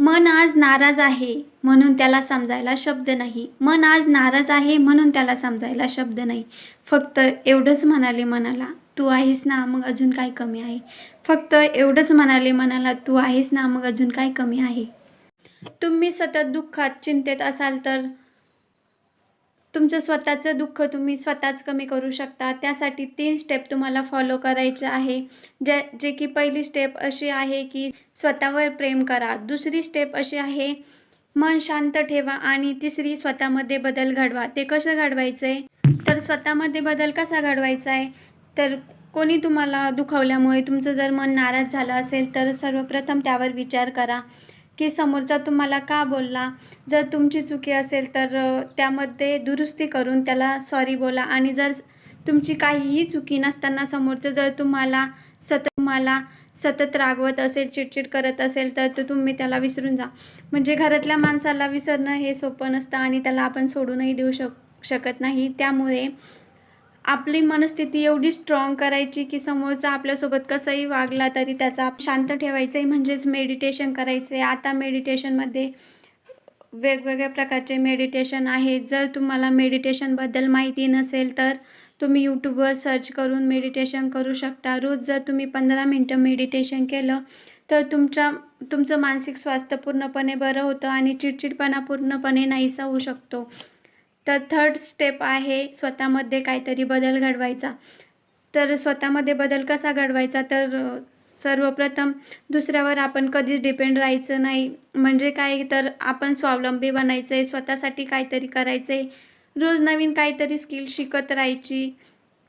मन आज नाराज आहे म्हणून त्याला समजायला शब्द नाही. मन आज नाराज आहे म्हणून त्याला समजायला शब्द नाही. फक्त एवढंच म्हणाले मनाला, तू आहेस ना मग अजून काय कमी आहे. फक्त एवढंच म्हणाले मनाला, तू आहेस ना मग अजून काय कमी आहे. तुम्ही सतत दुःखात, चिंतेत असाल तर तुमचं स्वतःचं दुःख तुम्ही स्वतःच कमी करू शकता. त्यासाठी 3 स्टेप तुम्हाला फॉलो करायचे आहे. जे की पहिली स्टेप अशी आहे की स्वतःवर प्रेम करा. दुसरी स्टेप अशी आहे, मन शांत ठेवा आणि तिसरी स्वतःमध्ये बदल घडवा. ते कसं घडवायचं आहे? तर स्वतःमध्ये बदल कसा घडवायचा आहे? तर कोणी तुम्हाला दुखावल्यामुळे तुमचं जर मन नाराज झालं असेल तर सर्वप्रथम त्यावर विचार करा की समोरचा तुम्हाला का बोलला. जर तुमची चुकी असेल तर त्यामध्ये दुरुस्ती करून त्याला सॉरी बोला आणि जर तुमची काहीही चुकी नसताना समोरचं जर तुम्हाला सतत रागवत असेल, चिडचिड करत असेल तर तुम्ही त्याला विसरून जा. म्हणजे घरातल्या माणसाला विसरणं हे सोपं नसतं आणि त्याला आपण सोडूनही देऊ शकत नाही. त्यामुळे आपली मनस्थिती एवढी स्ट्रॉंग करायची की समोरचा आपल्यासोबत कसंही वागला तरी त्याचा शांत ठेवायचं आहे, म्हणजेच मेडिटेशन करायचं आहे. आता मेडिटेशनमध्ये वेगवेगळ्या प्रकारचे मेडिटेशन आहेत. जर तुम्हाला मेडिटेशनबद्दल माहिती नसेल तर तुम्ही यूट्यूबवर सर्च करून मेडिटेशन करू शकता. रोज जर तुम्ही 15 मिनटं मेडिटेशन केलं तर तुमचं मानसिक स्वास्थ्य पूर्णपणे बरं होतं आणि चिडचिडपणा पूर्णपणे नाहीसा होऊ शकतो. तर थर्ड स्टेप आहे स्वतःमध्ये काहीतरी बदल घडवायचा. तर स्वतःमध्ये बदल कसा घडवायचा? तर सर्वप्रथम दुसऱ्यावर आपण कधीच डिपेंड राहायचं नाही. म्हणजे काय, तर आपण स्वावलंबी बनायचं आहे, स्वतःसाठी काहीतरी करायचं आहे. रोज नवीन काहीतरी स्किल शिकत राहायची.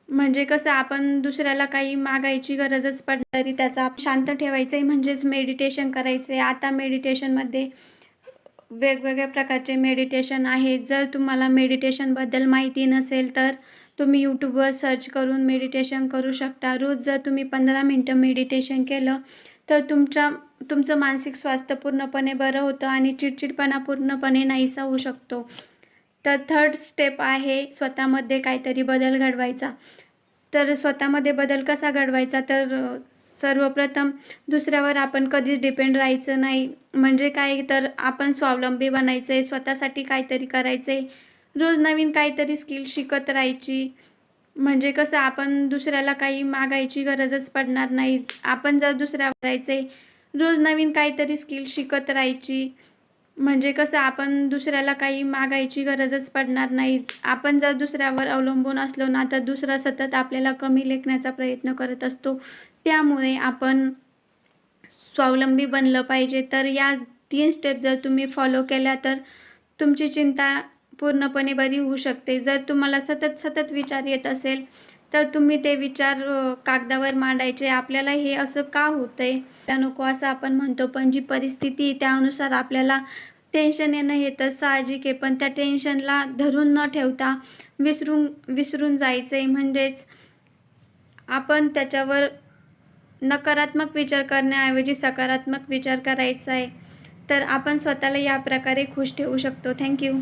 म्हणजे कसं, आपण दुसऱ्याला काही मागायची गरजच पडली तरी त्याचा शांत ठेवायचं आहे, म्हणजेच मेडिटेशन करायचं आहे. आता मेडिटेशनमध्ये वेगवेगळ्या प्रकारचे मेडिटेशन आहेत. जर तुम्हाला मेडिटेशनबद्दल माहिती नसेल तर तुम्ही यूट्यूबवर सर्च करून मेडिटेशन करू शकता. रोज जर तुम्ही 15 मिनटं मेडिटेशन केलं तर तुमचं मानसिक स्वास्थ्य पूर्णपणे बरं होतं आणि चिडचिडपणा पूर्णपणे नाहीसा होऊ शकतो. तर थर्ड स्टेप आहे स्वतःमध्ये काहीतरी बदल घडवायचा. तर स्वतःमध्ये बदल कसा घडवायचा? तर सर्वप्रथम दुसऱ्यावर आपण कधीच डिपेंड राहायचं नाही. म्हणजे काय, तर आपण स्वावलंबी बनायचं आहे, स्वतःसाठी काहीतरी करायचं आहे. रोज नवीन काहीतरी स्किल शिकत राहायची. म्हणजे कसं, आपण दुसऱ्याला काही मागायची गरजच पडणार नाही. आपण जर दुसऱ्यावर राहायचं आहे, रोज नवीन काहीतरी स्किल शिकत राहायची. म्हणजे कसं, आपण दुसऱ्याला काही मागायची गरजच पडणार नाही. आपण जर दुसऱ्यावर अवलंबून असलो ना तर दुसरा सतत आपल्याला कमी लेखण्याचा प्रयत्न करत असतो. त्यामुळे आपण स्वावलंबी बनलं पाहिजे. तर या 3 स्टेप जर तुम्ही फॉलो केल्या तर तुमची चिंता पूर्णपणे बरी होऊ शकते. जर तुम्हाला सतत विचार येत असेल तर तुम्ही ते विचार कागदावर मांडायचे. आपल्याला हे असं का होतंय? नको असं आपण म्हणतो, पण जी परिस्थिती त्यानुसार आपल्याला टेन्शन येणं हे तर साहजिक आहे. पण त्या टेन्शनला धरून न ठेवता विसरून जायचं आहे. म्हणजेच आपण त्याच्यावर नकारात्मक विचार करण्याऐवजी सकारात्मक विचार करायचा आहे. तर आपण स्वतःला या प्रकारे खुश ठेवू शकतो. Thank you.